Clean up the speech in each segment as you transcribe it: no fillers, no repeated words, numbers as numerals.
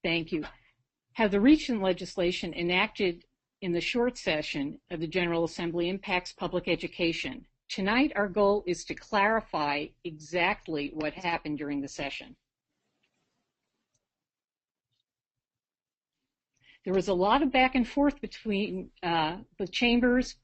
Thank you. How the recent legislation enacted in the short session of the General Assembly impacts public education. Tonight, our goal is to clarify exactly what happened during the session. There was a lot of back and forth between the chambers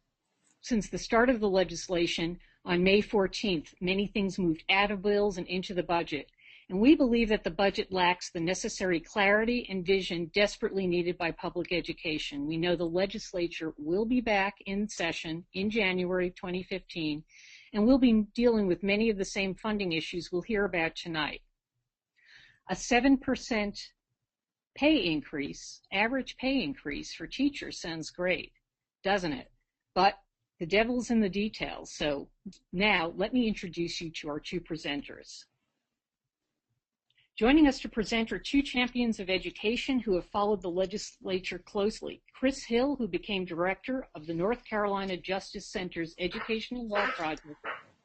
since the start of the legislation on May 14th. Many things moved out of bills and into the budget. And we believe that the budget lacks the necessary clarity and vision desperately needed by public education. We know the legislature will be back in session in January 2015, and we'll be dealing with many of the same funding issues we'll hear about tonight. A 7% pay increase, average pay increase for teachers sounds great, doesn't it? But the devil's in the details. So now let me introduce you to our two presenters. Joining us to present are two champions of education who have followed the legislature closely. Chris Hill, who became director of the North Carolina Justice Center's Education and Law Project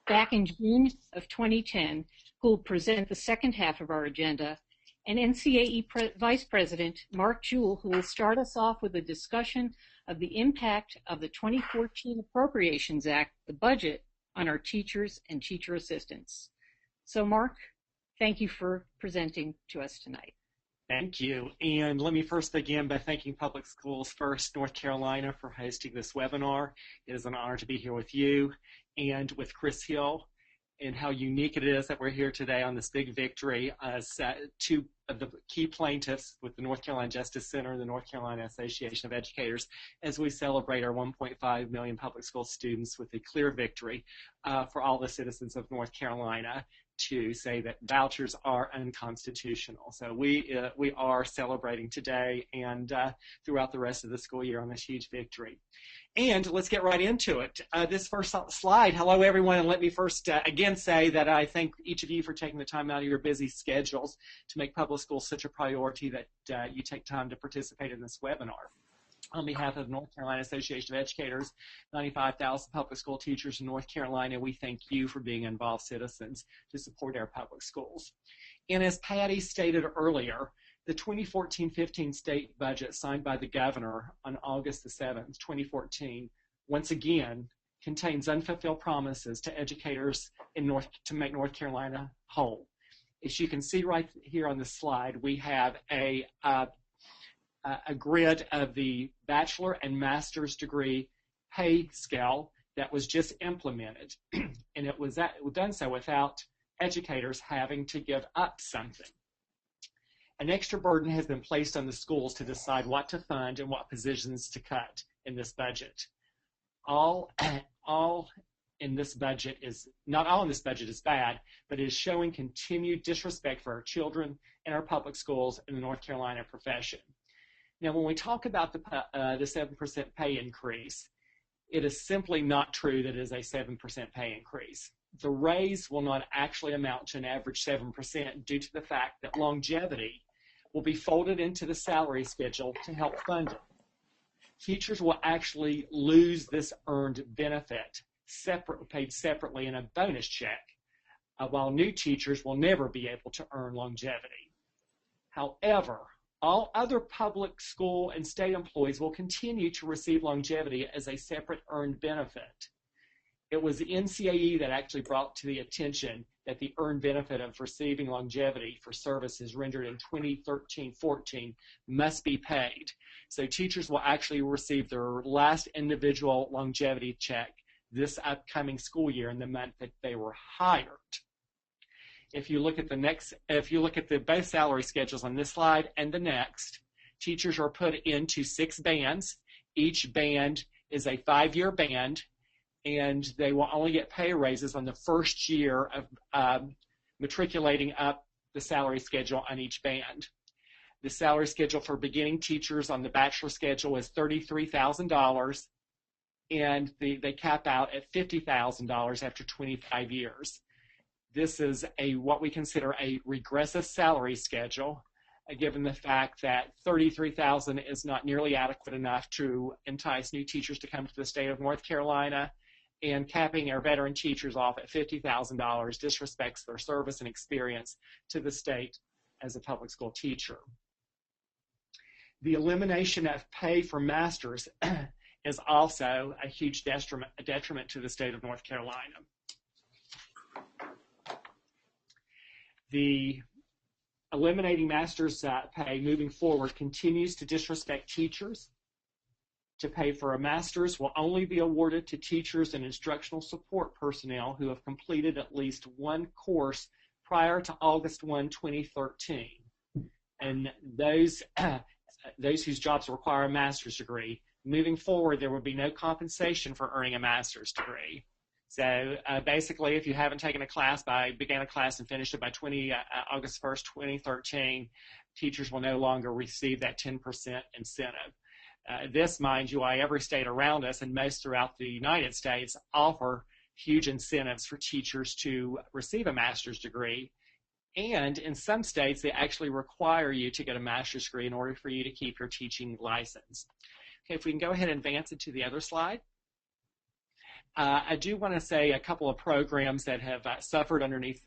back in June of 2010, who will present the second half of our agenda, and NCAE Vice President Mark Jewell, who will start us off with a discussion of the impact of the 2014 Appropriations Act, the budget, on our teachers and teacher assistants. So Mark, thank you for presenting to us tonight. Thank you. And let me first begin by thanking Public Schools First North Carolina for hosting this webinar. It is an honor to be here with you and with Chris Hill, and how unique it is that we're here today on this big victory as two of the key plaintiffs with the North Carolina Justice Center and the North Carolina Association of Educators as we celebrate our 1.5 million public school students with a clear victory for all the citizens of North Carolina to say that vouchers are unconstitutional. So we are celebrating today and throughout the rest of the school year on this huge victory. And let's get right into it. This first slide, hello everyone, and let me first again say that I thank each of you for taking the time out of your busy schedules to make public schools such a priority that you take time to participate in this webinar. On behalf of the North Carolina Association of Educators, 95,000 public school teachers in North Carolina, we thank you for being involved citizens to support our public schools. And as Patty stated earlier, the 2014-15 state budget signed by the governor on August the 7th, 2014, once again contains unfulfilled promises to educators to make North Carolina whole. As you can see right here on the slide, we have a grid of the bachelor and master's degree pay scale that was just implemented, and it was done so without educators having to give up something. An extra burden has been placed on the schools to decide what to fund and what positions to cut in this budget. Not all in this budget is bad, but it is showing continued disrespect for our children and our public schools in the North Carolina profession. Now, when we talk about the 7% pay increase, it is simply not true that it is a 7% pay increase. The raise will not actually amount to an average 7% due to the fact that longevity will be folded into the salary schedule to help fund it. Teachers will actually lose this earned benefit paid separately in a bonus check, while new teachers will never be able to earn longevity. However, all other public school and state employees will continue to receive longevity as a separate earned benefit. It was the NCAE that actually brought to the attention that the earned benefit of receiving longevity for services rendered in 2013-14 must be paid. So teachers will actually receive their last individual longevity check this upcoming school year in the month that they were hired. If you look at both salary schedules on this slide and the next, teachers are put into 6 bands. Each band is a 5-year band, and they will only get pay raises on the first year of matriculating up the salary schedule on each band. The salary schedule for beginning teachers on the bachelor schedule is $33,000, and they cap out at $50,000 after 25 years. This is what we consider a regressive salary schedule, given the fact that $33,000 is not nearly adequate enough to entice new teachers to come to the state of North Carolina, and capping our veteran teachers off at $50,000 disrespects their service and experience to the state as a public school teacher. The elimination of pay for masters is also a huge detriment to the state of North Carolina. The eliminating master's pay moving forward continues to disrespect teachers. To pay for a master's will only be awarded to teachers and instructional support personnel who have completed at least one course prior to August 1, 2013. And those whose jobs require a master's degree. Moving forward, there will be no compensation for earning a master's degree. So basically, if you haven't taken a class began a class and finished it by August 1st, 2013, teachers will no longer receive that 10% incentive. This, mind you, why every state around us and most throughout the United States offer huge incentives for teachers to receive a master's degree. And in some states, they actually require you to get a master's degree in order for you to keep your teaching license. Okay, if we can go ahead and advance it to the other slide. I do want to say a couple of programs that have suffered underneath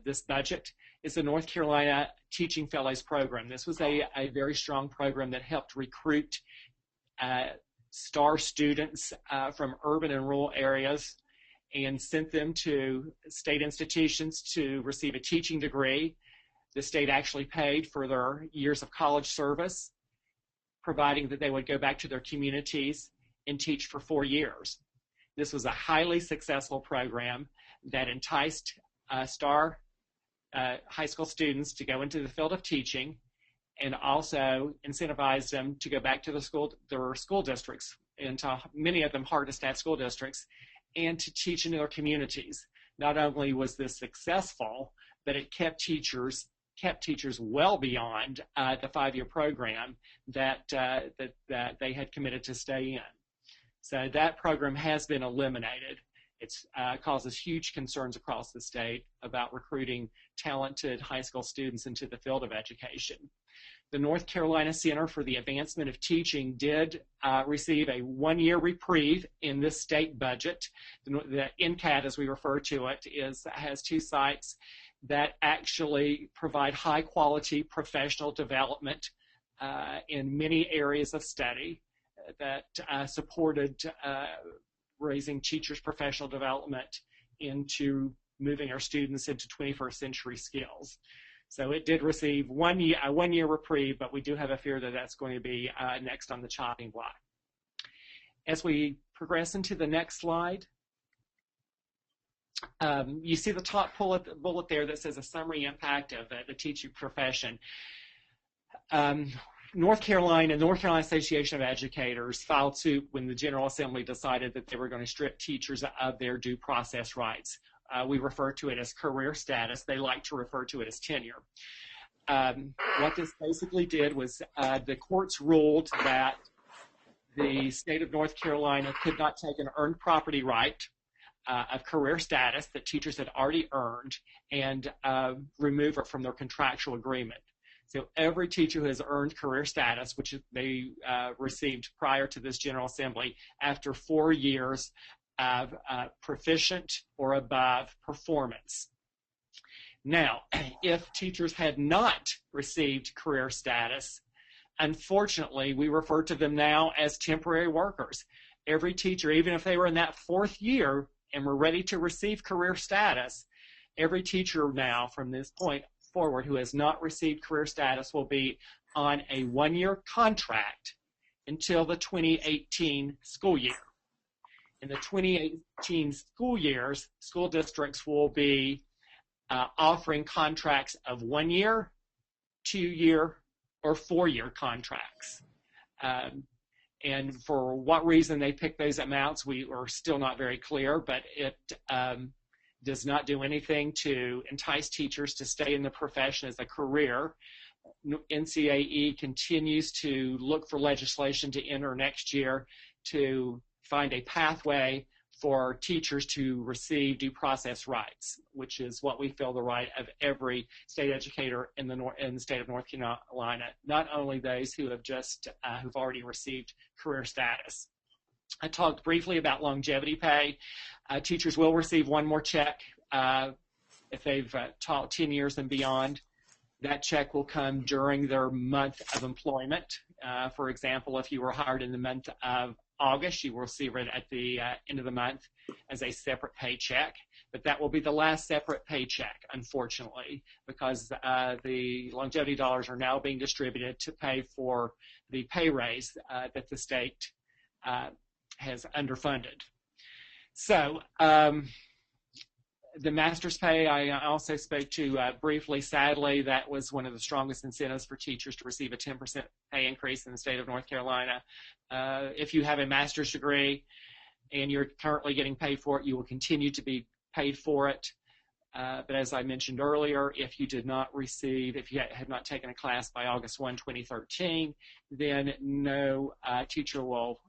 this budget is the North Carolina Teaching Fellows Program. This was a very strong program that helped recruit star students from urban and rural areas and sent them to state institutions to receive a teaching degree. The state actually paid for their years of college service, providing that they would go back to their communities and teach for 4 years. This was a highly successful program that enticed star high school students to go into the field of teaching and also incentivized them to go back to their school districts, and to many of them hard-to-staff school districts, and to teach in their communities. Not only was this successful, but it kept teachers well beyond the 5-year program that they had committed to stay in. So that program has been eliminated. It causes huge concerns across the state about recruiting talented high school students into the field of education. The North Carolina Center for the Advancement of Teaching did receive a 1-year reprieve in this state budget. The NCAT, as we refer to it, has 2 sites that actually provide high-quality professional development in many areas of study that supported raising teachers' professional development into moving our students into 21st century skills. So it did receive a 1-year reprieve, but we do have a fear that that's going to be next on the chopping block. As we progress into the next slide, you see the top bullet there that says a summary impact of the teaching profession. North Carolina Association of Educators filed suit when the General Assembly decided that they were going to strip teachers of their due process rights. We refer to it as career status. They like to refer to it as tenure. What this basically did was the courts ruled that the state of North Carolina could not take an earned property right of career status that teachers had already earned and remove it from their contractual agreement. So every teacher who has earned career status, which they received prior to this General Assembly, after 4 years of proficient or above performance. Now, if teachers had not received career status, unfortunately, we refer to them now as temporary workers. Every teacher, even if they were in that 4th year and were ready to receive career status, every teacher now from this point forward who has not received career status will be on a 1-year contract until the 2018 school year. In the 2018 school years, school districts will be offering contracts of 1-year, 2-year, or 4-year contracts. And for what reason they pick those amounts, we are still not very clear, but it does not do anything to entice teachers to stay in the profession as a career. NCAE continues to look for legislation to enter next year to find a pathway for teachers to receive due process rights, which is what we feel the right of every state educator in the state of North Carolina, not only those who have who've already received career status. I talked briefly about longevity pay. Teachers will receive 1 more check if they've taught 10 years and beyond. That check will come during their month of employment. For example, if you were hired in the month of August, you will receive it at the end of the month as a separate paycheck. But that will be the last separate paycheck, unfortunately, because the longevity dollars are now being distributed to pay for the pay raise that the state has underfunded. So the master's pay, I also spoke to briefly. Sadly, that was one of the strongest incentives for teachers to receive a 10% pay increase in the state of North Carolina. If you have a master's degree and you're currently getting paid for it, you will continue to be paid for it. But as I mentioned earlier, if you did not receive, if you had not taken a class by August 1, 2013, then no teacher will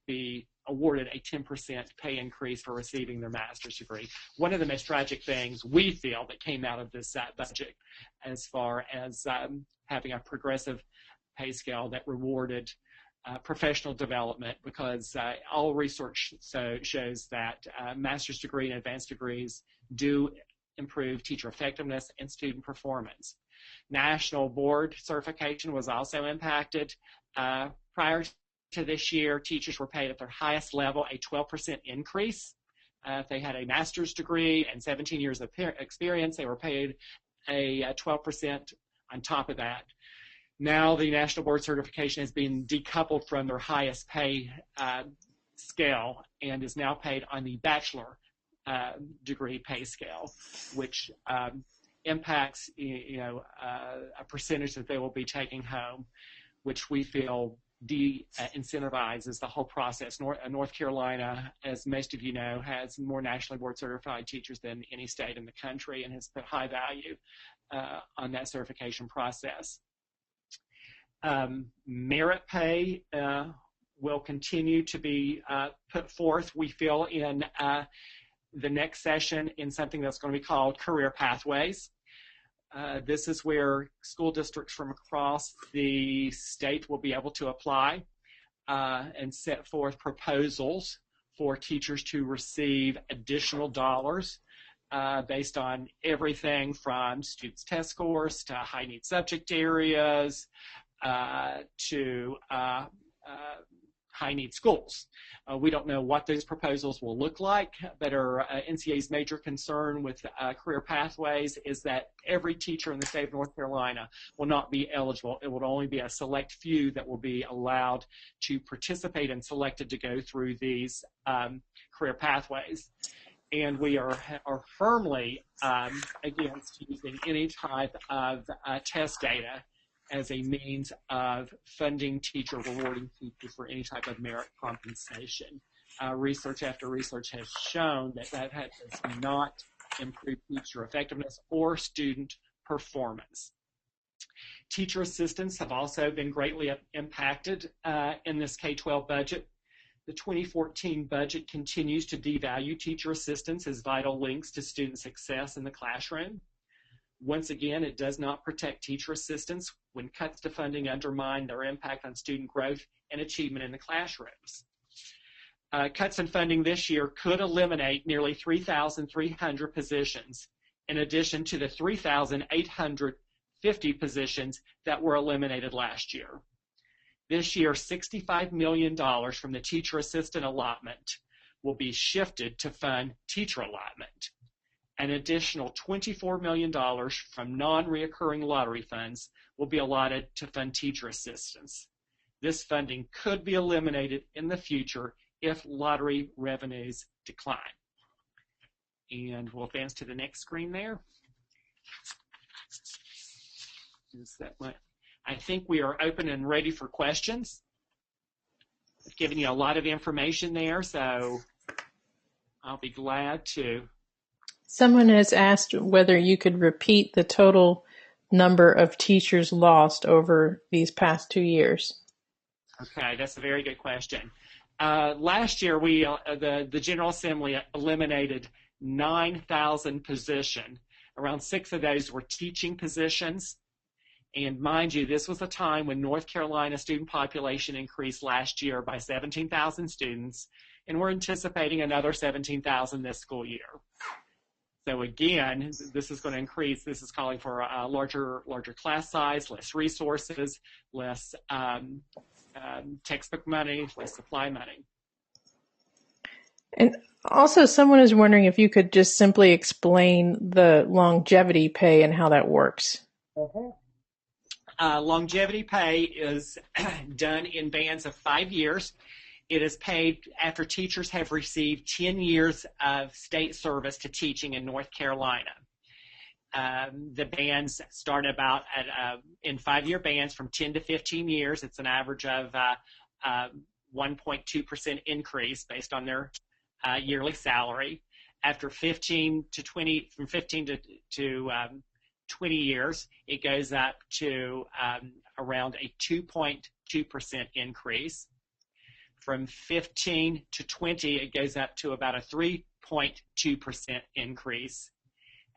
be awarded a 10% pay increase for receiving their master's degree. One of the most tragic things we feel that came out of this budget, as far as having a progressive pay scale that rewarded professional development, because all research shows that master's degree and advanced degrees do improve teacher effectiveness and student performance. National board certification was also impacted. Prior to this year, teachers were paid at their highest level a 12% increase. If they had a master's degree and 17 years of experience, they were paid a 12% on top of that. Now the national board certification has been decoupled from their highest pay scale and is now paid on the bachelor degree pay scale, which impacts a percentage that they will be taking home, which we feel de-incentivizes the whole process. North Carolina, as most of you know, has more nationally board certified teachers than any state in the country and has put high value on that certification process. Merit pay will continue to be put forth, we feel, in the next session in something that's going to be called career pathways. This is where school districts from across the state will be able to apply and set forth proposals for teachers to receive additional dollars based on everything from students' test scores to high-need subject areas to high-need schools. We don't know what those proposals will look like, but our NCA's major concern with career pathways is that every teacher in the state of North Carolina will not be eligible. It will only be a select few that will be allowed to participate and selected to go through these career pathways. And we are firmly against using any type of test data as a means of funding rewarding teachers for any type of merit compensation. Research after research has shown that does not improve teacher effectiveness or student performance. Teacher assistants have also been greatly impacted in this K-12 budget. The 2014 budget continues to devalue teacher assistants as vital links to student success in the classroom. Once again, it does not protect teacher assistants when cuts to funding undermine their impact on student growth and achievement in the classrooms. Cuts in funding this year could eliminate nearly 3,300 positions, in addition to the 3,850 positions that were eliminated last year. This year, $65 million from the teacher assistant allotment will be shifted to fund teacher allotment. An additional $24 million from non-reoccurring lottery funds will be allotted to fund teacher assistants. This funding could be eliminated in the future if lottery revenues decline. And we'll advance to the next screen there. Is that what? I think we are open and ready for questions. I've given you a lot of information there, so I'll be glad to. Someone has asked whether you could repeat the total number of teachers lost over these past 2 years. Okay, that's a very good question. Last year, the General Assembly eliminated 9,000 positions. Around 6 of those were teaching positions. And mind you, this was a time when North Carolina student population increased last year by 17,000 students, and we're anticipating another 17,000 this school year. So again, this is going to increase. This is calling for a larger class size, less resources, less textbook money, less supply money. And also, someone is wondering if you could just simply explain the longevity pay and how that works. Longevity pay is done in bands of 5 years. It is paid after teachers have received 10 years of state service to teaching in North Carolina. The bands start about in 5-year bands from 10 to 15 years. It's an average of 1.2% increase based on their yearly salary. After 15 to 20, from 15 to 20 years, it goes up to around a 2.2% increase. From 15 to 20, it goes up to about a 3.2% increase.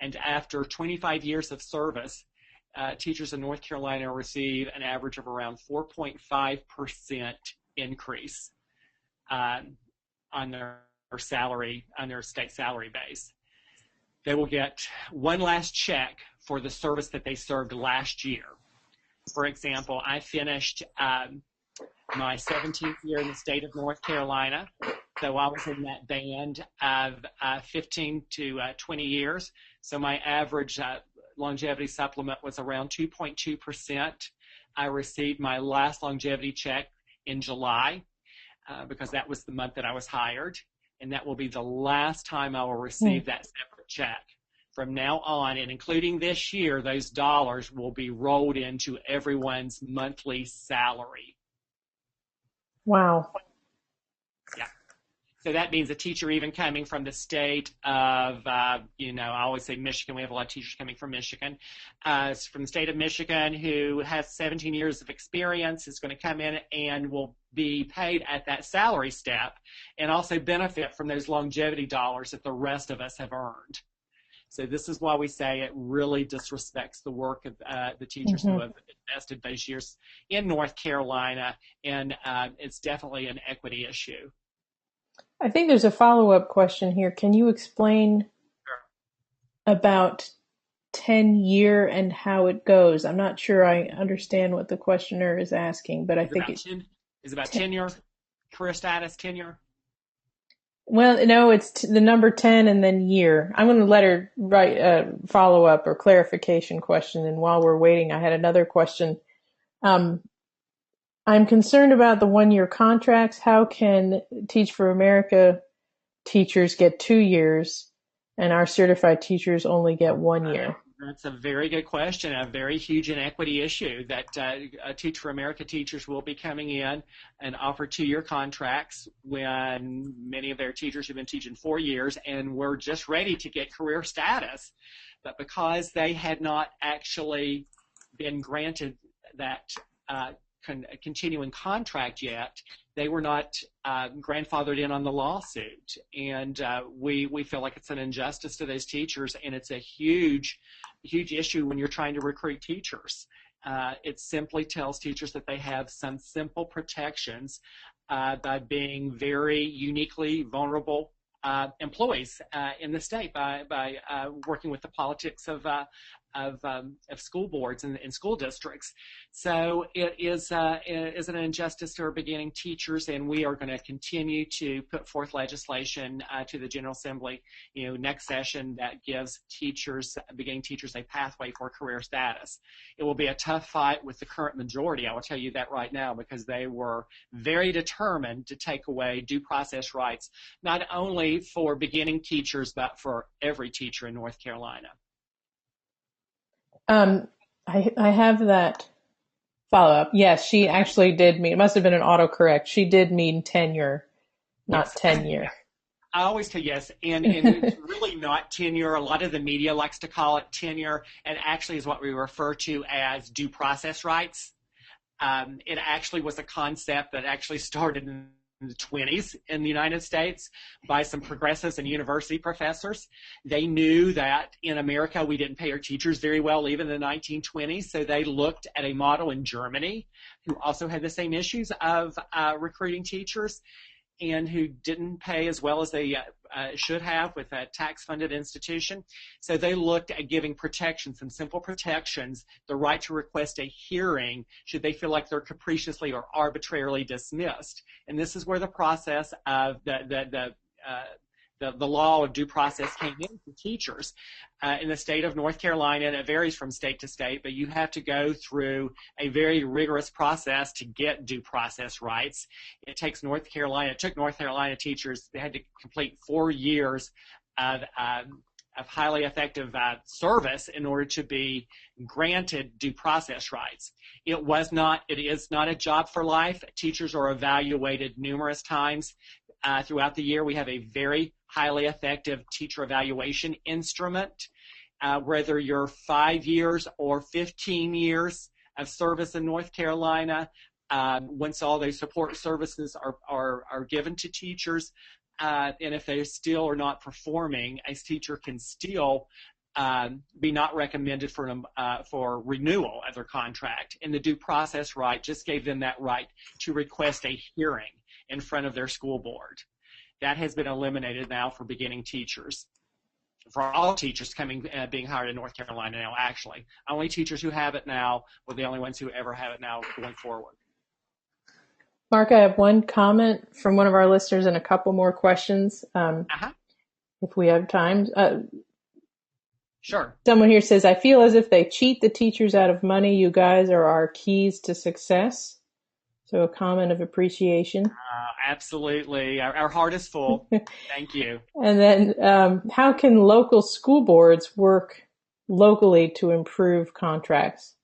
And after 25 years of service, teachers in North Carolina receive an average of around 4.5% increase on their salary, on their state salary base. They will get one last check for the service that they served last year. For example, I finished my 17th year in the state of North Carolina, so I was in that band of 15 to 20 years. So my average longevity supplement was around 2.2%. I received my last longevity check in July because that was the month that I was hired, and that will be the last time I will receive that separate check. From now on, and including this year, those dollars will be rolled into everyone's monthly salary. Wow. Yeah. So that means a teacher even coming from the state of, I always say Michigan. We have a lot of teachers coming from Michigan. From the state of Michigan who has 17 years of experience is going to come in and will be paid at that salary step and also benefit from those longevity dollars that the rest of us have earned. So this is why we say it really disrespects the work of the teachers who have invested those years in North Carolina, and it's definitely an equity issue. I think there's a follow-up question here. Can you explain about tenure and how it goes? I'm not sure I understand what the questioner is asking, but I think is it about tenure, career status, tenure? Well, no, it's the number 10 and then year. I'm going to let her write a follow-up or clarification question. And while we're waiting, I had another question. I'm concerned about the 1-year contracts. How can Teach for America teachers get 2 years and our certified teachers only get 1 year? That's a very good question, a very huge inequity issue that Teach for America teachers will be coming in and offer 2-year contracts when many of their teachers have been teaching 4 years and were just ready to get career status. But because they had not actually been granted that continuing contract yet, they were not grandfathered in on the lawsuit. And we feel like it's an injustice to those teachers, and it's a huge issue when you're trying to recruit teachers. It simply tells teachers that they have some simple protections by being very uniquely vulnerable employees in the state by working with the politics of school boards and school districts. So it is an injustice to our beginning teachers, and we are going to continue to put forth legislation to the General Assembly, next session that gives beginning teachers a pathway for career status. It will be a tough fight with the current majority, I will tell you that right now, because they were very determined to take away due process rights, not only for beginning teachers, but for every teacher in North Carolina. I have that follow-up. Yes, she actually did mean, it must have been an autocorrect. She did mean tenure, not tenure. I always say yes, and it's really not tenure. A lot of the media likes to call it tenure, and actually is what we refer to as due process rights. It actually was a concept that actually started in the 1920s in the United States by some progressives and university professors. They knew that in America we didn't pay our teachers very well even in the 1920s, so they looked at a model in Germany who also had the same issues of recruiting teachers and who didn't pay as well as they should have with a tax-funded institution. So they looked at giving protections, some simple protections, the right to request a hearing should they feel like they're capriciously or arbitrarily dismissed. And this is where the process of the law of due process came in for teachers. In the state of North Carolina, and it varies from state to state, but you have to go through a very rigorous process to get due process rights. It took North Carolina teachers, they had to complete 4 years of highly effective service in order to be granted due process rights. It is not a job for life. Teachers are evaluated numerous times throughout the year. We have a very highly effective teacher evaluation instrument, whether you're 5 years or 15 years of service in North Carolina. Once all those support services are given to teachers, and if they still are not performing, a teacher can still be not recommended for renewal of their contract. And the due process right just gave them that right to request a hearing in front of their school board. That has been eliminated now for beginning teachers. For all teachers being hired in North Carolina now, actually. Only teachers who have it now were the only ones who ever have it now going forward. Mark, I have one comment from one of our listeners and a couple more questions, if we have time. Sure. Someone here says, I feel as if they cheat the teachers out of money. You guys are our keys to success. So a comment of appreciation. Absolutely. Our heart is full. Thank you. And then how can local school boards work locally to improve contracts?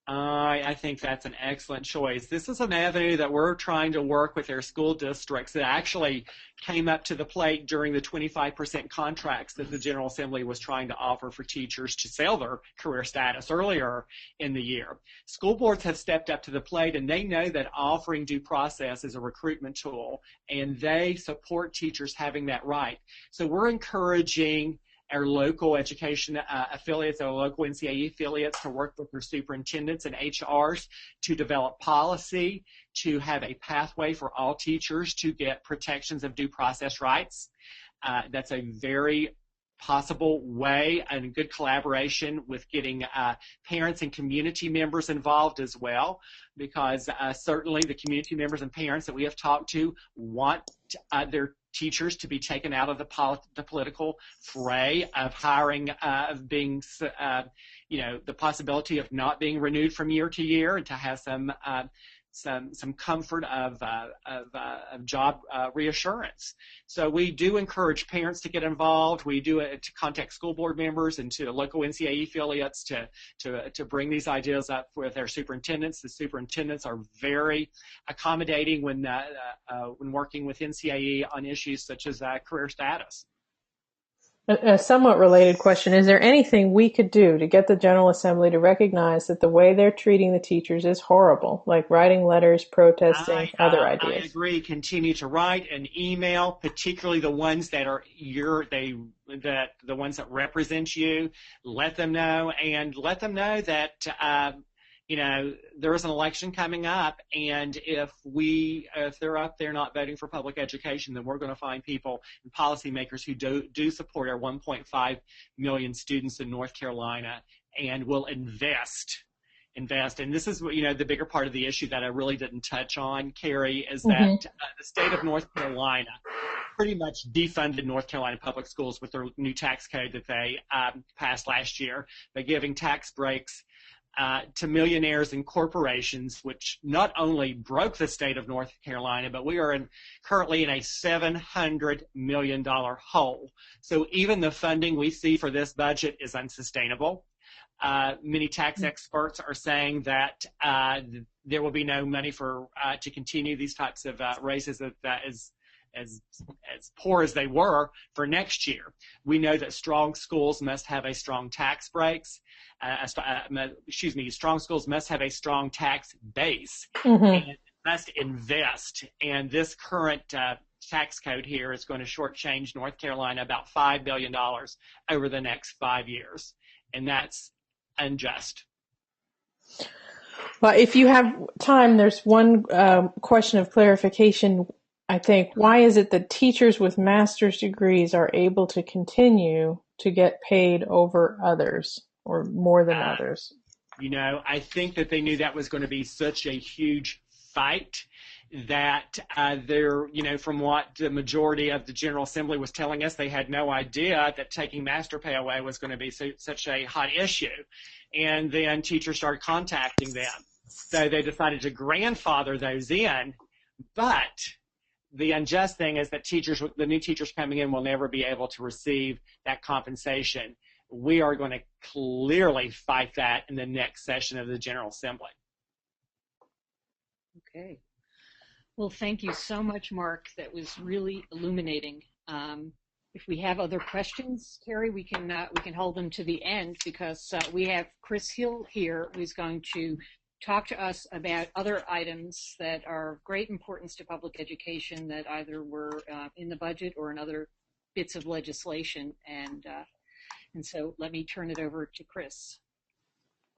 I think that's an excellent choice. This is an avenue that we're trying to work with our school districts. It actually came up to the plate during the 25% contracts that the General Assembly was trying to offer for teachers to sell their career status earlier in the year. School boards have stepped up to the plate, and they know that offering due process is a recruitment tool, and they support teachers having that right. So we're encouraging our local education affiliates, our local NCAE affiliates to work with their superintendents and HRs to develop policy, to have a pathway for all teachers to get protections of due process rights. That's a very possible way and good collaboration with getting parents and community members involved as well, because certainly the community members and parents that we have talked to want their teachers to be taken out of the political fray of hiring, of being, the possibility of not being renewed from year to year, and to have some comfort of job reassurance. So we do encourage parents to get involved. We do it to contact school board members and to local NCAE affiliates to bring these ideas up with their superintendents. The superintendents are very accommodating when working with NCAE on issues such as career status. A somewhat related question, is there anything we could do to get the General Assembly to recognize that the way they're treating the teachers is horrible, like writing letters, protesting, other ideas? I agree. Continue to write and email, particularly the ones that are the ones that represent you. Let them know, and let them know that there is an election coming up, and if they're up there not voting for public education, then we're going to find people and policymakers who do support our 1.5 million students in North Carolina and will invest. And this is, the bigger part of the issue that I really didn't touch on, Carrie, is that the state of North Carolina pretty much defunded North Carolina public schools with their new tax code that they passed last year by giving tax breaks to millionaires and corporations, which not only broke the state of North Carolina, but we are currently in a $700 million hole. So even the funding we see for this budget is unsustainable. Many tax experts are saying that there will be no money to continue these types of raises that is as poor as they were for next year. We know that strong schools must have a strong tax breaks. Strong schools must have a strong tax base and must invest. And this current tax code here is going to shortchange North Carolina about $5 billion over the next 5 years. And that's unjust. Well, if you have time, there's one question of clarification. I think, why is it that teachers with master's degrees are able to continue to get paid over others or more than others? I think that they knew that was going to be such a huge fight that from what the majority of the General Assembly was telling us, they had no idea that taking master pay away was going to be such a hot issue. And then teachers started contacting them. So they decided to grandfather those in. But the unjust thing is that the new teachers coming in will never be able to receive that compensation. We are going to clearly fight that in the next session of the General Assembly. Okay. Well, thank you so much, Mark. That was really illuminating. If we have other questions, Carrie, we can hold them to the end, because we have Chris Hill here, who's going to talk to us about other items that are of great importance to public education that either were in the budget or in other bits of legislation. And so let me turn it over to Chris.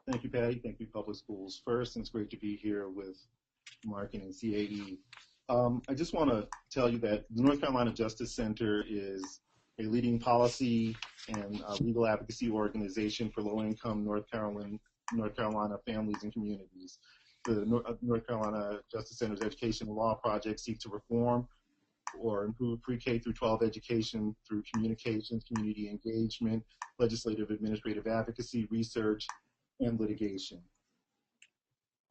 Thank you, Patty. Thank you, Public Schools First. And it's great to be here with Mark and CAE. I just want to tell you that the North Carolina Justice Center is a leading policy and legal advocacy organization for low-income North Carolina families and communities. The North Carolina Justice Center's Education and Law Project seeks to reform or improve pre-K through 12 education through communications, community engagement, legislative administrative advocacy, research, and litigation.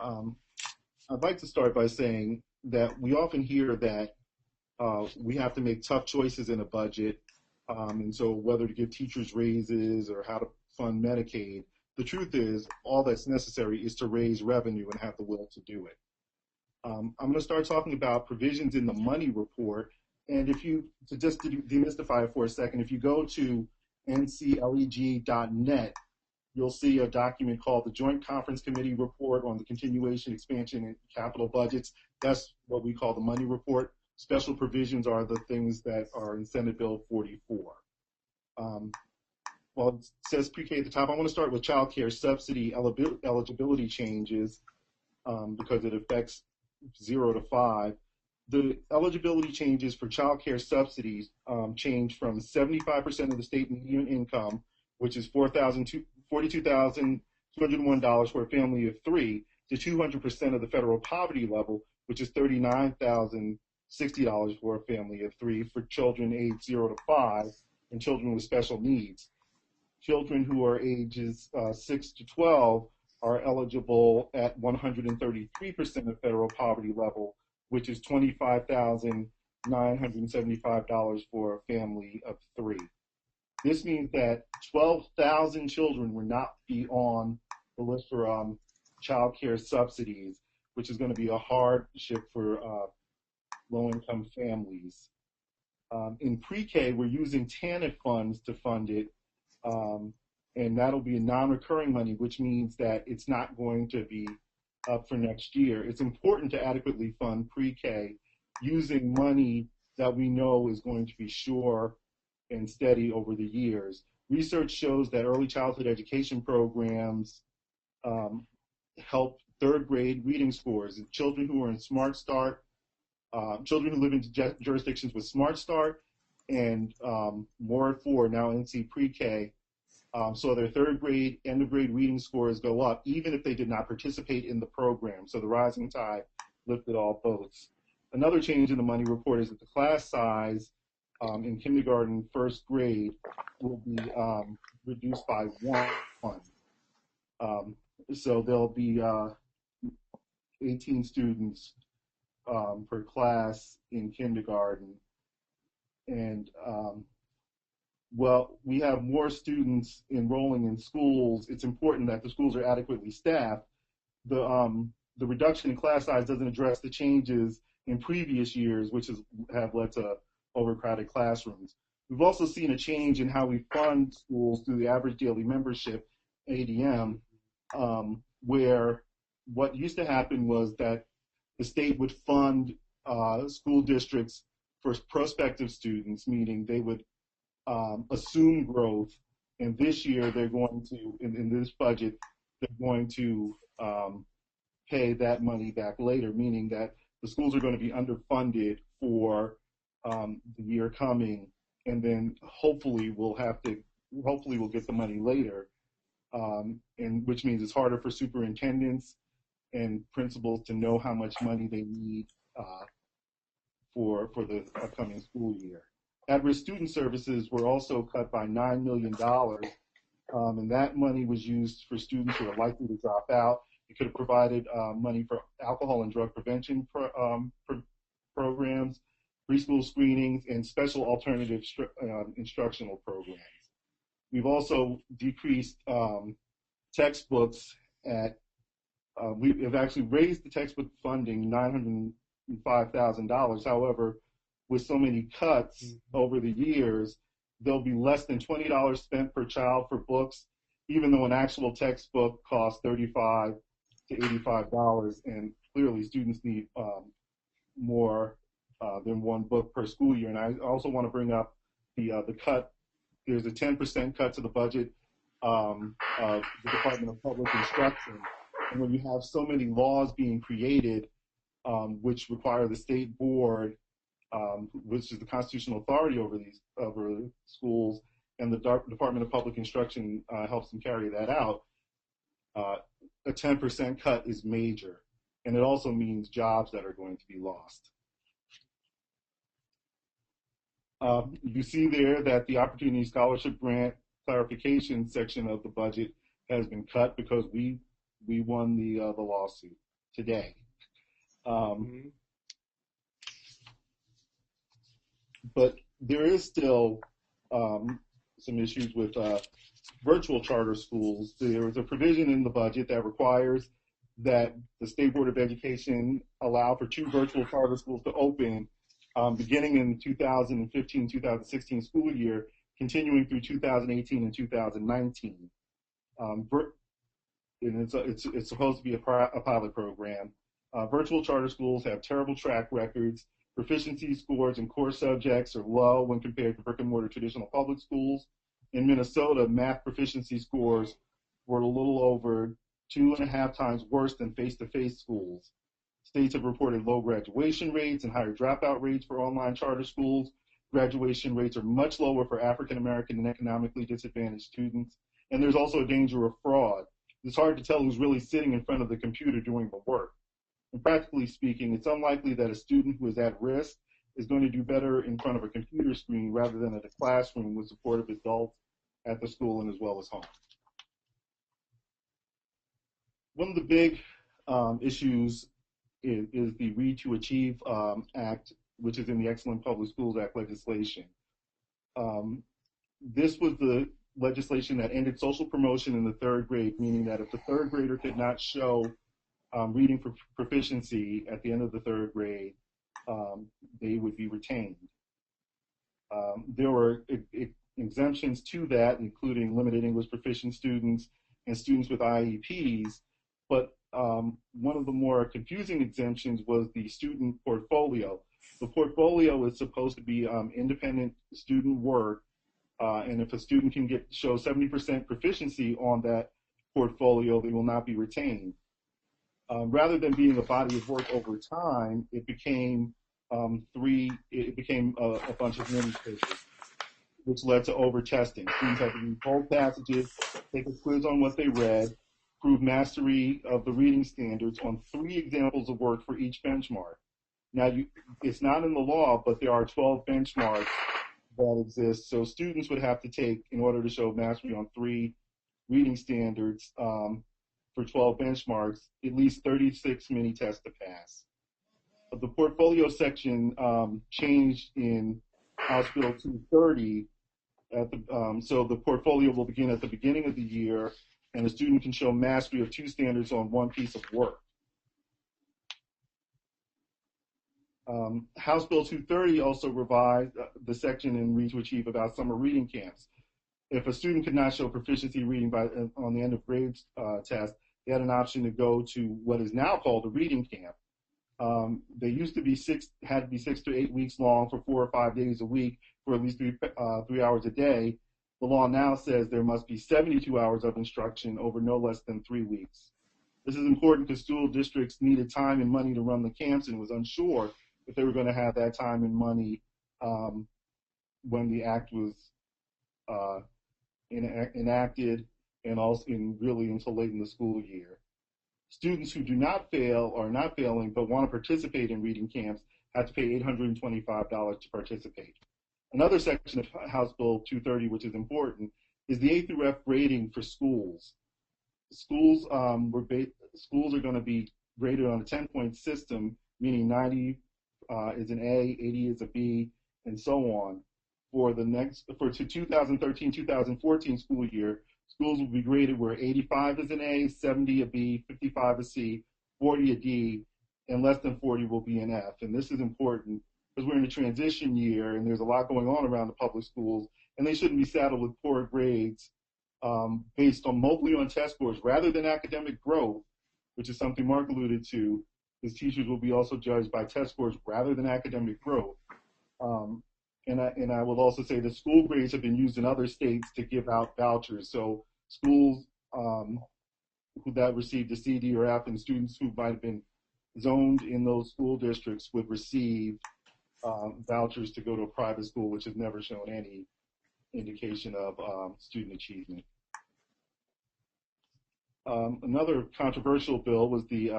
I'd like to start by saying that we often hear that we have to make tough choices in a budget, and so whether to give teachers raises or how to fund Medicaid, the truth is all that's necessary is to raise revenue and have the will to do it. I'm going to start talking about provisions in the money report, and just to demystify it for a second, if you go to ncleg.net, you'll see a document called the Joint Conference Committee Report on the Continuation, Expansion, and Capital Budgets. That's what we call the money report. Special provisions are the things that are in Senate Bill 44. Well, it says pre-K at the top. I want to start with child care subsidy eligibility changes because it affects 0 to 5. The eligibility changes for child care subsidies change from 75% of the state median income, which is $42,201 for a family of 3, to 200% of the federal poverty level, which is $39,060 for a family of 3 for children aged 0 to 5 and children with special needs. Children who are ages 6 to 12 are eligible at 133% of federal poverty level, which is $25,975 for a family of 3. This means that 12,000 children will not be on the list for child care subsidies, which is going to be a hardship for low-income families. In pre-K, we're using TANF funds to fund it, and that'll be a non-recurring money, which means that it's not going to be up for next year. It's important to adequately fund pre-K using money that we know is going to be sure and steady over the years. Research shows that early childhood education programs help third grade reading scores. Children who are in Smart Start, children who live in jurisdictions with Smart Start and Ward 4, now NC Pre-K, so their third grade, end of grade reading scores go up, even if they did not participate in the program. So the rising tide lifted all boats. Another change in the money report is that the class size in kindergarten, first grade will be reduced by 1. So there'll be 18 students per class in kindergarten. And well, we have more students enrolling in schools. It's important that the schools are adequately staffed. The reduction in class size doesn't address the changes in previous years, which have led to overcrowded classrooms. We've also seen a change in how we fund schools through the average daily membership, ADM, where what used to happen was that the state would fund school districts for prospective students, meaning they would assume growth, and this year they're going to, in this budget, they're going to pay that money back later, meaning that the schools are going to be underfunded for the year coming, and then hopefully we'll get the money later, and which means it's harder for superintendents and principals to know how much money they need for the upcoming school year. At-risk student services were also cut by $9 million, and that money was used for students who are likely to drop out. It could have provided money for alcohol and drug prevention programs, preschool screenings, and special alternative instructional programs. We've also decreased textbooks we have actually raised the textbook funding $905,000. However, with so many cuts over the years, there'll be less than $20 spent per child for books, even though an actual textbook costs $35 to $85, and clearly students need more than one book per school year. And I also want to bring up the cut. There's a 10% cut to the budget of the Department of Public Instruction. And when you have so many laws being created, which require the state board, which is the constitutional authority over schools, and the Department of Public Instruction helps them carry that out, a 10% cut is major. And it also means jobs that are going to be lost. You see there that the Opportunity Scholarship Grant clarification section of the budget has been cut because we won the lawsuit today. But there is still some issues with virtual charter schools. There is a provision in the budget that requires that the State Board of Education allow for 2 virtual charter schools to open beginning in the 2015-2016 school year, continuing through 2018 and 2019. And it's supposed to be a pilot program. Virtual charter schools have terrible track records. Proficiency scores in core subjects are low when compared to brick and mortar traditional public schools. In Minnesota, math proficiency scores were a little over 2.5 times worse than face-to-face schools. States have reported low graduation rates and higher dropout rates for online charter schools. Graduation rates are much lower for African American and economically disadvantaged students. And there's also a danger of fraud. It's hard to tell who's really sitting in front of the computer doing the work. And practically speaking, it's unlikely that a student who is at risk is going to do better in front of a computer screen rather than at a classroom with supportive adults at the school and as well as home. One of the big issues is the Read to Achieve Act, which is in the Excellent Public Schools Act legislation. This was the legislation that ended social promotion in the 3rd grade, meaning that if the 3rd grader could not show reading proficiency at the end of the 3rd grade, they would be retained. There were exemptions to that, including limited English proficient students and students with IEPs, but one of the more confusing exemptions was the student portfolio. The portfolio is supposed to be independent student work, and if a student can show 70% proficiency on that portfolio, they will not be retained. Rather than being a body of work over time, it became a bunch of mini quizzes, which led to over-testing. Students had to read whole passages, take a quiz on what they read, prove mastery of the reading standards on 3 examples of work for each benchmark. Now, it's not in the law, but there are 12 benchmarks that exist. So students would have to take, in order to show mastery on 3 reading standards for 12 benchmarks, at least 36 mini tests to pass. The portfolio section changed in House Bill 230. So the portfolio will begin at the beginning of the year, and a student can show mastery of 2 standards on 1 piece of work. House Bill 230 also revised the section in Read to Achieve about summer reading camps. If a student could not show proficiency reading on the end of grades test, they had an option to go to what is now called a reading camp. They used to be had to be 6 to 8 weeks long for 4 or 5 days a week for at least 3 hours a day. The law now says there must be 72 hours of instruction over no less than 3 weeks. This is important because school districts needed time and money to run the camps and was unsure if they were going to have that time and money when the act was enacted, and also really until late in the school year. Students who do not fail or are not failing but want to participate in reading camps have to pay $825 to participate. Another section of House Bill 230, which is important, is the A through F grading for schools. Schools are going to be graded on a 10-point system, meaning 90 is an A, 80 is a B, and so on. For the 2013-2014 school year, schools will be graded where 85 is an A, 70 a B, 55 a C, 40 a D, and less than 40 will be an F. And this is important because we're in a transition year and there's a lot going on around the public schools, and they shouldn't be saddled with poor grades based mostly on test scores rather than academic growth, which is something Mark alluded to. His teachers will be also judged by test scores rather than academic growth. And I will also say that school grades have been used in other states to give out vouchers. So schools that received a C, D, or F, and students who might have been zoned in those school districts would receive vouchers to go to a private school, which has never shown any indication of student achievement. Another controversial bill was the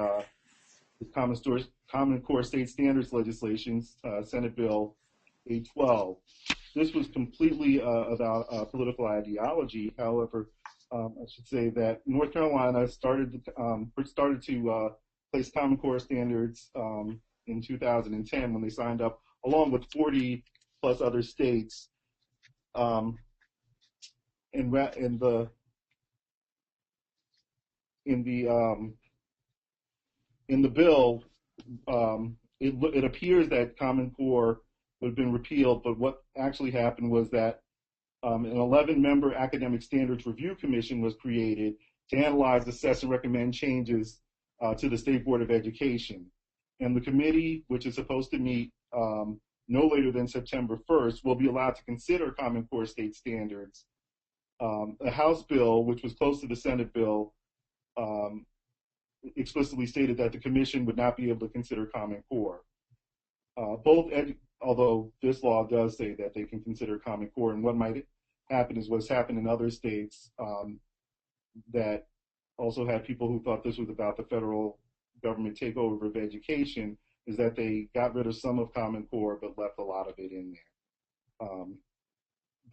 Common Core State Standards legislation, Senate Bill 812. This was completely about political ideology. However, I should say that North Carolina started to place Common Core standards in 2010 when they signed up, along with 40 plus other states. In the bill, it appears that Common Core would have been repealed, but what actually happened was that an 11-member academic standards review commission was created to analyze, assess, and recommend changes to the State Board of Education. And the committee, which is supposed to meet no later than September 1st, will be allowed to consider Common Core state standards. The House bill, which was close to the Senate bill, explicitly stated that the commission would not be able to consider Common Core. Although this law does say that they can consider Common Core, and what might happen is what's happened in other states that also had people who thought this was about the federal government takeover of education, is that they got rid of some of Common Core but left a lot of it in there.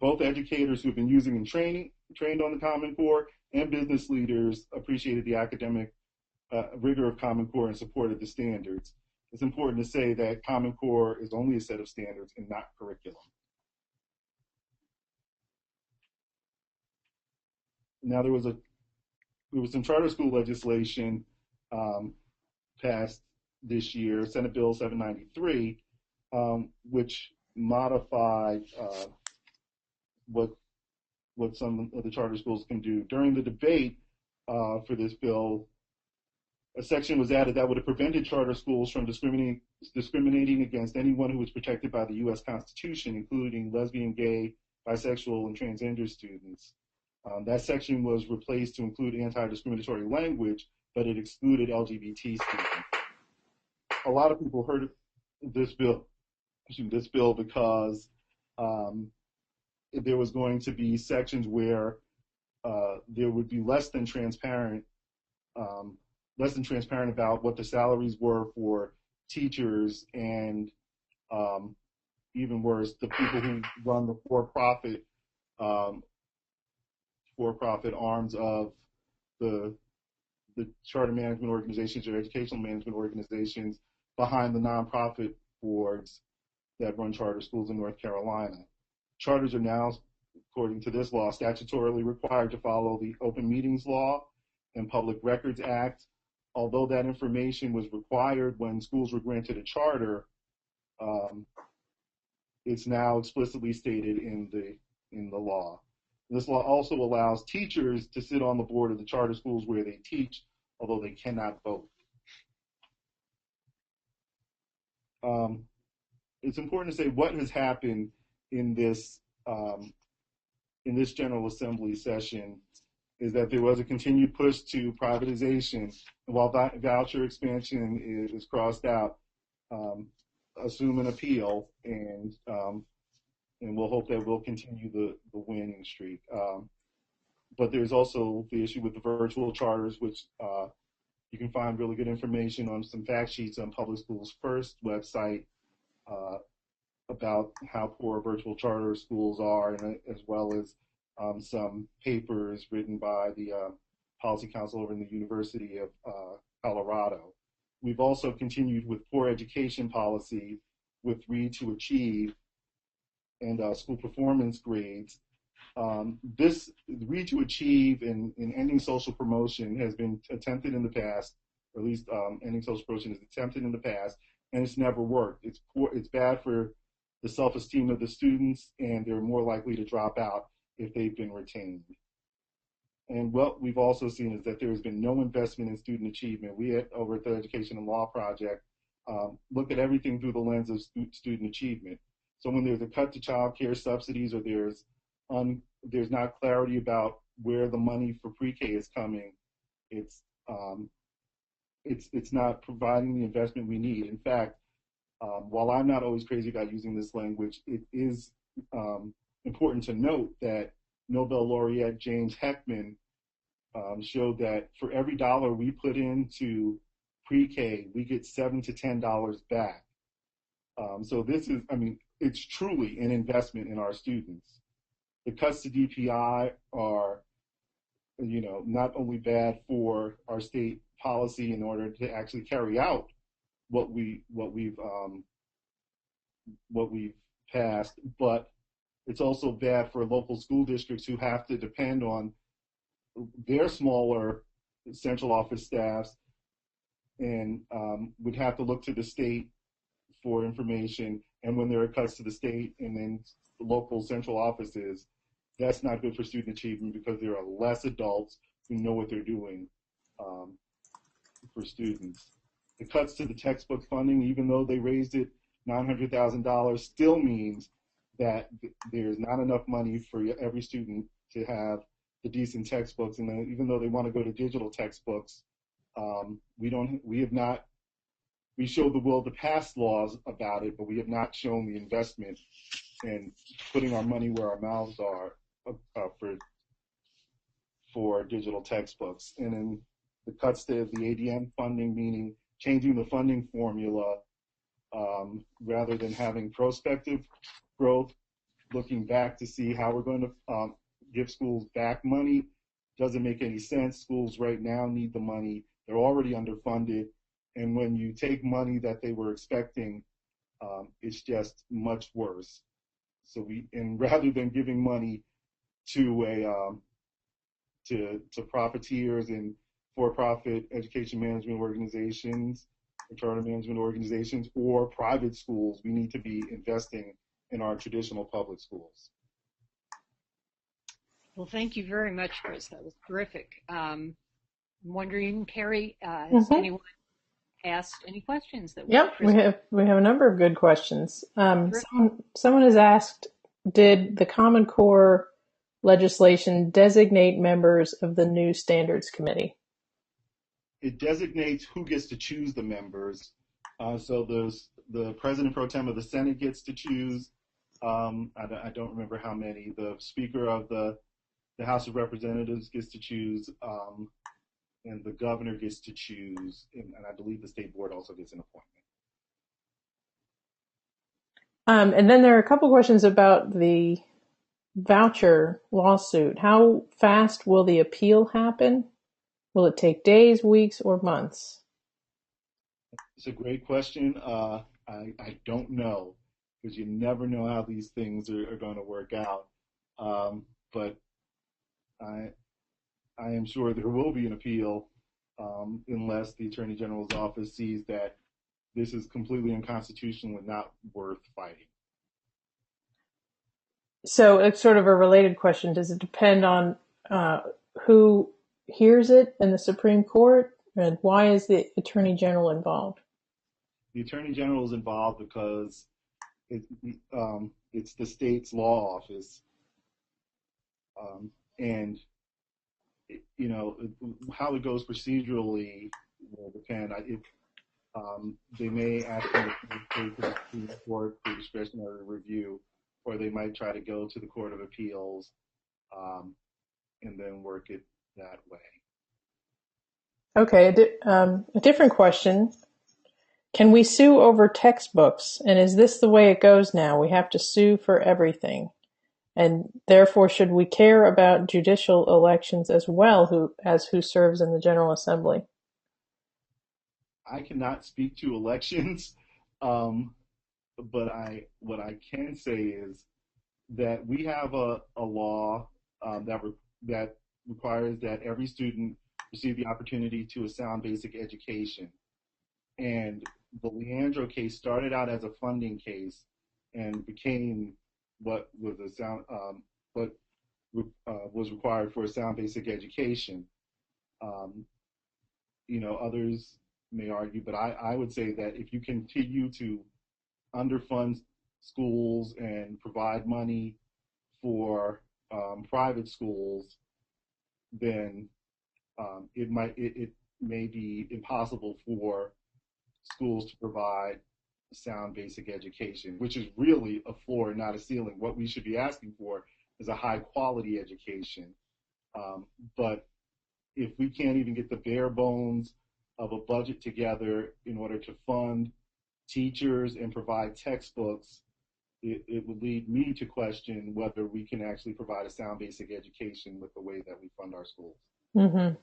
Both educators who've been using and trained on the Common Core and business leaders appreciated the academic rigor of Common Core and supported the standards. It's important to say that Common Core is only a set of standards and not curriculum. Now there was some charter school legislation passed this year, Senate Bill 793, which modified what some of the charter schools can do. During the debate for this bill, a section was added that would have prevented charter schools from discriminating against anyone who was protected by the U.S. Constitution, including lesbian, gay, bisexual, and transgender students. That section was replaced to include anti-discriminatory language, but it excluded LGBT students. A lot of people heard this bill because there was going to be sections where there would be less than transparent about what the salaries were for teachers, and even worse, the people who run the for-profit arms of the charter management organizations or educational management organizations behind the nonprofit boards that run charter schools in North Carolina. Charters are now, according to this law, statutorily required to follow the Open Meetings Law and Public Records Act. Although that information was required when schools were granted a charter, it's now explicitly stated in the law. This law also allows teachers to sit on the board of the charter schools where they teach, although they cannot vote. It's important to say what has happened in this General Assembly session is that there was a continued push to privatization. And while that voucher expansion is crossed out, assume an appeal, and we'll hope that we'll continue the winning streak. But there's also the issue with the virtual charters, which you can find really good information on some fact sheets on Public Schools First website about how poor virtual charter schools are, and as well as some papers written by the Policy Council over in the University of Colorado. We've also continued with poor education policy with Read to Achieve and school performance grades. This Read to Achieve and ending social promotion has been attempted in the past, or at least ending social promotion is attempted in the past, and it's never worked. It's poor, it's bad for the self-esteem of the students, and they're more likely to drop out if they've been retained. And what we've also seen is that there has been no investment in student achievement. We over at the Education and Law Project look at everything through the lens of student achievement. So when there's a cut to child care subsidies, or there's not clarity about where the money for pre-K is coming, it's not providing the investment we need. In fact, while I'm not always crazy about using this language, it is important to note that Nobel laureate James Heckman showed that for every dollar we put into pre-K, we get $7 to $10 back. So this is, I mean, it's truly an investment in our students. The cuts to DPI are, not only bad for our state policy in order to actually carry out what we've passed, but it's also bad for local school districts who have to depend on their smaller central office staffs and would have to look to the state for information. And when there are cuts to the state and then the local central offices, that's not good for student achievement, because there are less adults who know what they're doing for students. The cuts to the textbook funding, even though they raised it $900,000, still means that there's not enough money for every student to have the decent textbooks. And then even though they want to go to digital textbooks, we showed the will to pass laws about it, but we have not shown the investment in putting our money where our mouths are for digital textbooks. And then the cuts to the ADM funding, meaning changing the funding formula rather than having prospective growth, looking back to see how we're going to give schools back money, doesn't make any sense. Schools right now need the money. They're already underfunded. And when you take money that they were expecting, it's just much worse. So rather than giving money to profiteers and for-profit education management organizations, charter management organizations, or private schools, we need to be investing in our traditional public schools. Well, thank you very much, Chris. That was terrific. I'm wondering, Carrie, has anyone asked any questions that we have a number of good questions. Someone has asked, did the Common Core legislation designate members of the new standards committee? It designates who gets to choose the members. So the president pro tem of the Senate gets to choose. I don't remember how many. The Speaker of the House of Representatives gets to choose, and the governor gets to choose, and I believe the state board also gets an appointment. And then there are a couple questions about the voucher lawsuit. How fast will the appeal happen? Will it take days, weeks, or months? It's a great question. I don't know, because you never know how these things are going to work out. But I am sure there will be an appeal unless the Attorney General's office sees that this is completely unconstitutional and not worth fighting. So it's sort of a related question. Does it depend on who hears it in the Supreme Court, and why is the Attorney General involved? The Attorney General is involved because it's the state's law office, and how it goes procedurally will depend. They may ask you to the Supreme Court for discretionary review, or they might try to go to the Court of Appeals and then work it that way. Okay, a different question. Can we sue over textbooks? And is this the way it goes now? We have to sue for everything. And therefore, should we care about judicial elections as well as who serves in the General Assembly? I cannot speak to elections, but what I can say is that we have a law that requires that every student receive the opportunity to a sound basic education. And the Leandro case started out as a funding case and became what was was required for a sound basic education. Others may argue, but I would say that if you continue to underfund schools and provide money for private schools, then it may be impossible for schools to provide sound basic education, which is really a floor, not a ceiling. What we should be asking for is a high quality education. But if we can't even get the bare bones of a budget together in order to fund teachers and provide textbooks, it would lead me to question whether we can actually provide a sound basic education with the way that we fund our schools. Mm-hmm.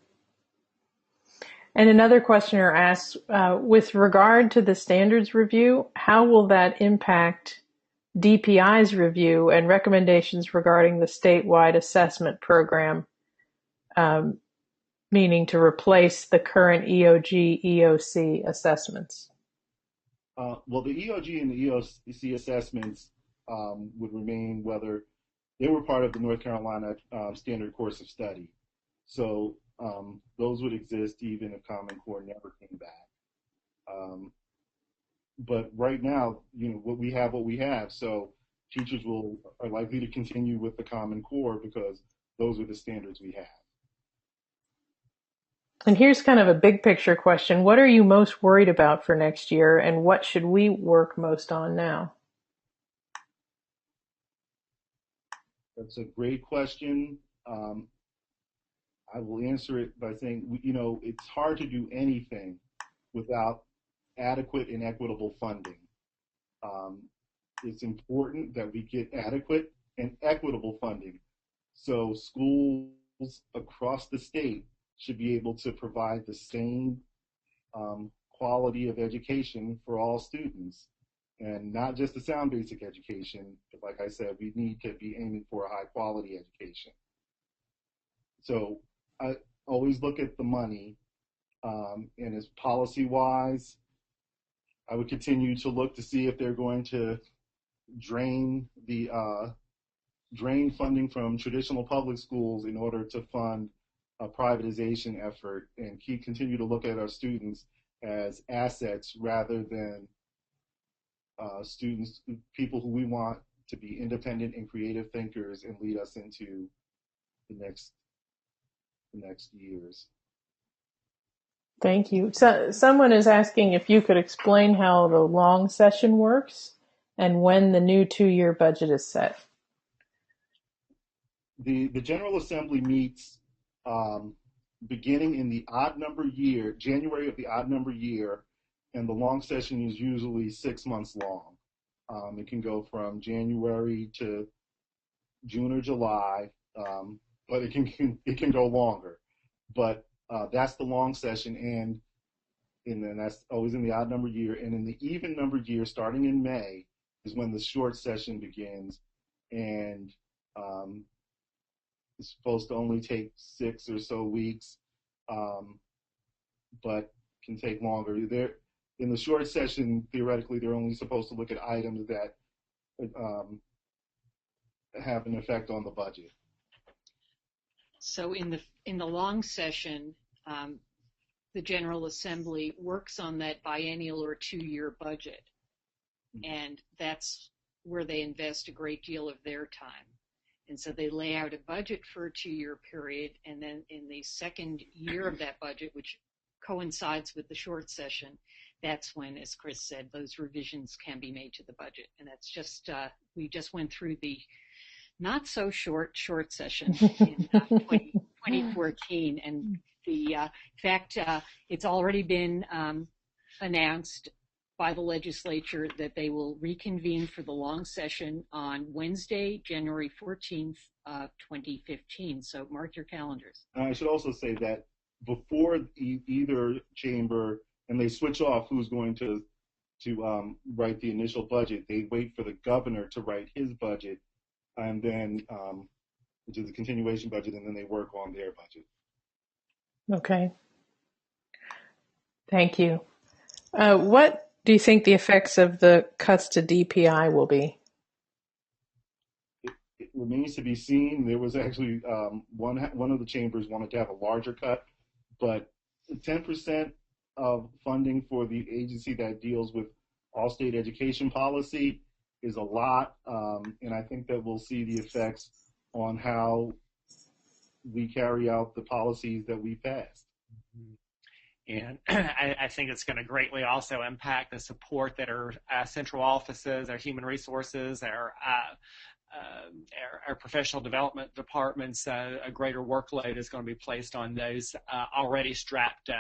And another questioner asks, with regard to the standards review, how will that impact DPI's review and recommendations regarding the statewide assessment program, meaning to replace the current EOG, EOC assessments? Well, the EOG and the EOC assessments would remain whether they were part of the North Carolina standard course of study. So those would exist even if Common Core never came back. But right now, what we have. So teachers are likely to continue with the Common Core because those are the standards we have. And here's kind of a big picture question. What are you most worried about for next year, and what should we work most on now? That's a great question. I will answer it by saying, it's hard to do anything without adequate and equitable funding. It's important that we get adequate and equitable funding. So schools across the state should be able to provide the same quality of education for all students, and not just a sound basic education. But like I said, we need to be aiming for a high quality education. So I always look at the money, and as policy wise, I would continue to look to see if they're going to drain funding from traditional public schools in order to fund a privatization effort, and continue to look at our students as assets rather than people who we want to be independent and creative thinkers and lead us into the next years. Thank you. So someone is asking if you could explain how the long session works and when the new 2-year budget is set. The General Assembly meets beginning in the odd number year, January of the odd number year, and the long session is usually 6 months long. It can go from January to June or July, but it can go longer. But that's the long session, and then that's always in the odd number year. And in the even number year, starting in May, is when the short session begins, and it's supposed to only take 6 or so weeks, but can take longer. In the short session, theoretically, they're only supposed to look at items that have an effect on the budget. So in the long session, the General Assembly works on that biennial or 2-year budget, and that's where they invest a great deal of their time. And so they lay out a budget for a 2-year period, and then in the second year of that budget, which coincides with the short session, that's when, as Chris said, those revisions can be made to the budget. And that's just, we just went through the not so short session in 2014. And in fact, it's already been announced by the legislature that they will reconvene for the long session on Wednesday, January 14th, 2015. So mark your calendars. I should also say that before either chamber, and they switch off who's going to write the initial budget, they wait for the governor to write his budget, and then which is the continuation budget, and then they work on their budget. Okay. Thank you. What do you think the effects of the cuts to DPI will be? It remains to be seen. There was actually one of the chambers wanted to have a larger cut, but 10% of funding for the agency that deals with all state education policy is a lot, and I think that we'll see the effects on how we carry out the policies that we passed. And I think it's going to greatly also impact the support that our central offices, our human resources, our professional development departments. A greater workload is going to be placed on those already strapped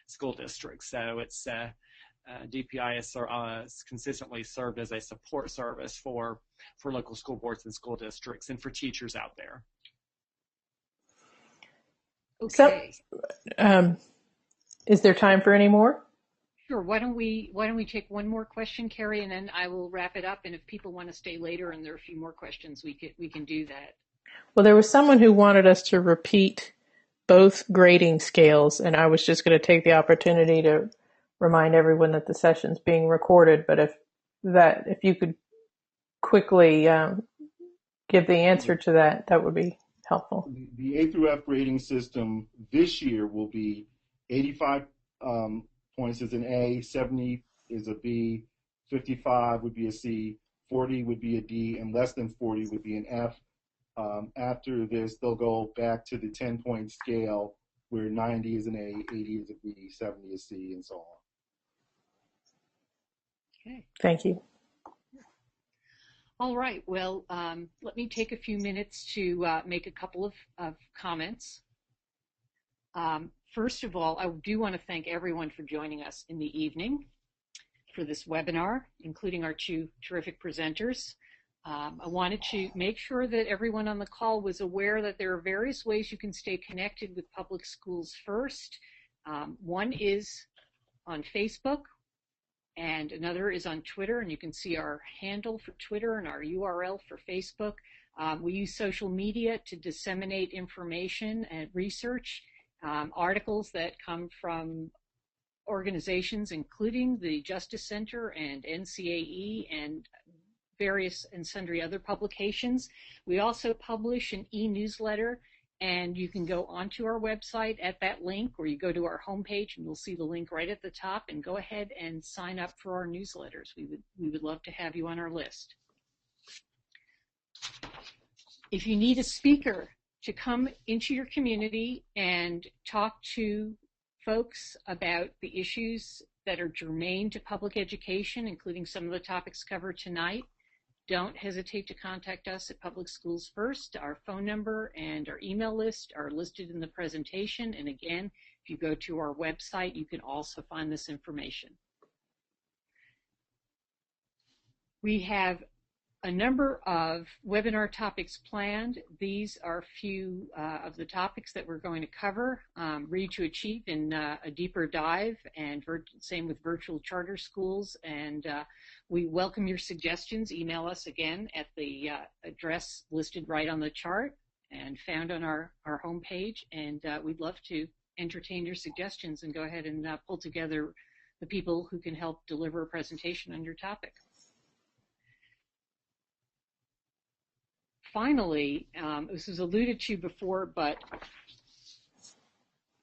school districts. So it's DPI has consistently served as a support service for local school boards and school districts, and for teachers out there. Okay. So, is there time for any more? Sure. Why don't we take one more question, Carrie, and then I will wrap it up. And if people want to stay later and there are a few more questions, we can do that. Well, there was someone who wanted us to repeat both grading scales, and I was just going to take the opportunity to remind everyone that the session's being recorded. But if you could quickly give the answer to that, that would be helpful. The A through F grading system this year will be 85 points is an A, 70 is a B, 55 would be a C, 40 would be a D, and less than 40 would be an F. After this, they'll go back to the 10-point scale where 90 is an A, 80 is a B, 70 is C, and so on. Okay. Thank you. All right. Well, let me take a few minutes to make a couple of comments. First of all, I do want to thank everyone for joining us in the evening for this webinar, including our two terrific presenters. I wanted to make sure that everyone on the call was aware that there are various ways you can stay connected with Public Schools First. One is on Facebook, and another is on Twitter, and you can see our handle for Twitter and our URL for Facebook. We use social media to disseminate information and research. Articles that come from organizations including the Justice Center and NCAE and various and sundry other publications. We also publish an e-newsletter, and you can go onto our website at that link, or you go to our homepage and you'll see the link right at the top, and go ahead and sign up for our newsletters. We would love to have you on our list. If you need a speaker to come into your community and talk to folks about the issues that are germane to public education, including some of the topics covered tonight, don't hesitate to contact us at Public Schools First. Our phone number and our email list are listed in the presentation. And again, if you go to our website, you can also find this information. We have a number of webinar topics planned. These are a few of the topics that we're going to cover. Read to Achieve in a deeper dive, and same with virtual charter schools. And we welcome your suggestions. Email us again at the address listed right on the chart and found on our homepage. And we'd love to entertain your suggestions and go ahead and pull together the people who can help deliver a presentation on your topic. Finally, this was alluded to before, but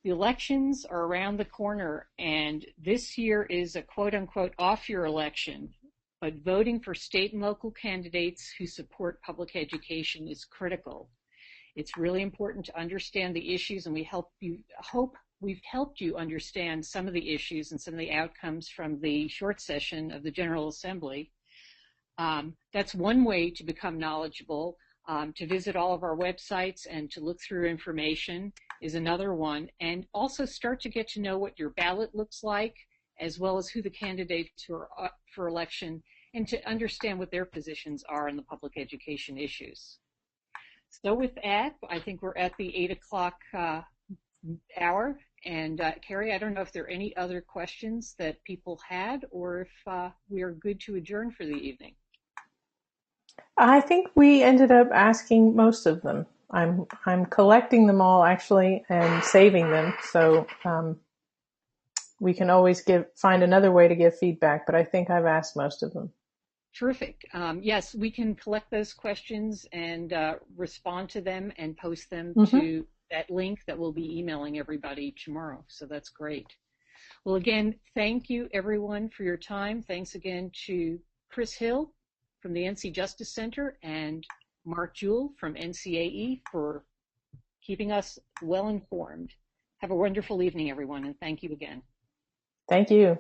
the elections are around the corner, and this year is a quote-unquote off-year election. but voting for state and local candidates who support public education is critical. It's really important to understand the issues, and we hope we've helped you understand some of the issues and some of the outcomes from the short session of the General Assembly. That's one way to become knowledgeable. To visit all of our websites and to look through information is another one, and also start to get to know what your ballot looks like, as well as who the candidates who are up for election, and to understand what their positions are in the public education issues. So with that, I think we're at the 8 o'clock hour. And Carrie, I don't know if there are any other questions that people had, or if we are good to adjourn for the evening. I think we ended up asking most of them. I'm collecting them all actually and saving them, so we can always find another way to give feedback. But I think I've asked most of them. Terrific. Yes, we can collect those questions and respond to them and post them to that link that we'll be emailing everybody tomorrow. So that's great. Well, again, thank you everyone for your time. Thanks again to Chris Hill from the NC Justice Center and Mark Jewell from NCAE for keeping us well informed. Have a wonderful evening, everyone, and thank you again. Thank you.